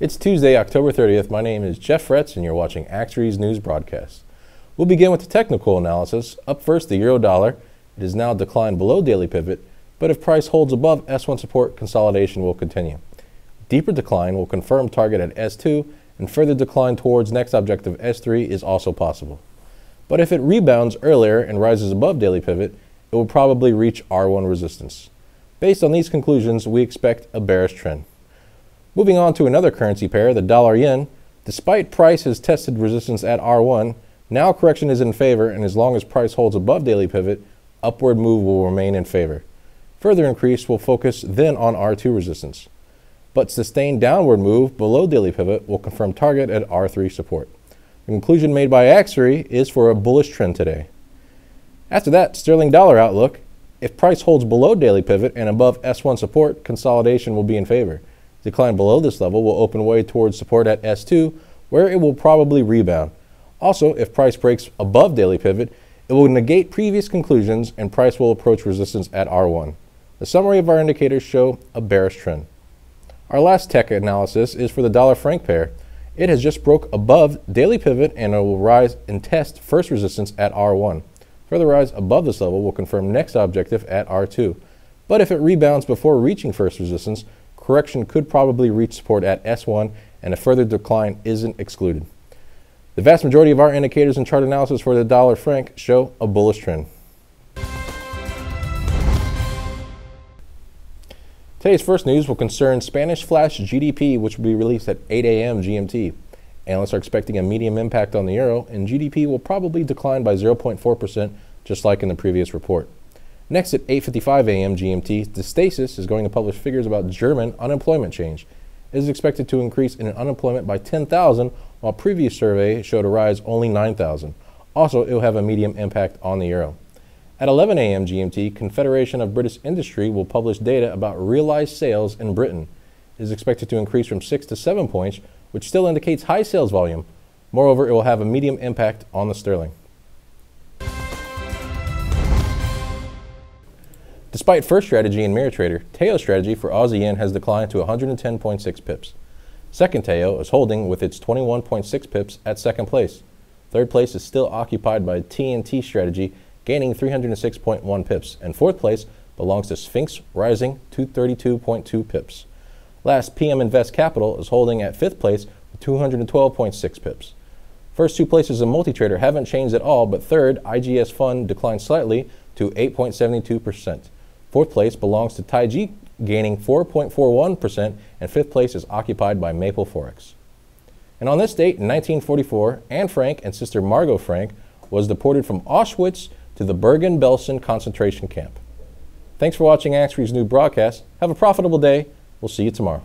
It's Tuesday, October 30th. My name is Jeff Fretz, and you're watching Axiory's news broadcast. We'll begin with the technical analysis. Up first, the euro dollar. It has now declined below daily pivot, but if price holds above S1 support, consolidation will continue. Deeper decline will confirm target at S2, and further decline towards next objective S3 is also possible. But if it rebounds earlier and rises above daily pivot, it will probably reach R1 resistance. Based on these conclusions, we expect a bearish trend. Moving on to another currency pair, the dollar-yen. Despite price has tested resistance at R1, now correction is in favor, and as long as price holds above daily pivot, upward move will remain in favor. Further increase will focus then on R2 resistance. But sustained downward move below daily pivot will confirm target at R3 support. The conclusion made by Axiory is for a bullish trend today. After that, sterling dollar outlook. If price holds below daily pivot and above S1 support, consolidation will be in favor. Decline below this level will open way towards support at S2, where it will probably rebound. Also, if price breaks above daily pivot, it will negate previous conclusions and price will approach resistance at R1. The summary of our indicators show a bearish trend. Our last tech analysis is for the dollar-franc pair. It has just broke above daily pivot and it will rise and test first resistance at R1. Further rise above this level will confirm next objective at R2. But if it rebounds before reaching first resistance, correction could probably reach support at S1 and a further decline isn't excluded. The vast majority of our indicators and chart analysis for the dollar-franc show a bullish trend. Today's first news will concern Spanish flash GDP, which will be released at 8 a.m. GMT. Analysts are expecting a medium impact on the euro, and GDP will probably decline by 0.4%, just like in the previous report. Next at 8:55 a.m. GMT, the Stasis is going to publish figures about German unemployment change. It is expected to increase in unemployment by 10,000, while previous survey showed a rise only 9,000. Also, it will have a medium impact on the euro. At 11 a.m. GMT, Confederation of British Industry will publish data about realized sales in Britain. It is expected to increase from 6 to 7 points, which still indicates high sales volume. Moreover, it will have a medium impact on the sterling. Despite first strategy in Mirror Trader, Teo strategy for Aussie Yen has declined to 110.6 pips. Second Teo is holding with its 21.6 pips at second place. Third place is still occupied by TNT strategy, gaining 306.1 pips, and fourth place belongs to Sphinx, rising to 32.2 pips. Last, PM Invest Capital is holding at fifth place with 212.6 pips. First two places in multi-trader haven't changed at all, but third, IGS Fund declined slightly to 8.72%. Fourth place belongs to Taiji, gaining 4.41%, and fifth place is occupied by Maple Forex. And on this date, in 1944, Anne Frank and sister Margot Frank was deported from Auschwitz to the Bergen-Belsen concentration camp. Thanks for watching Axiory's new broadcast. Have a profitable day. We'll see you tomorrow.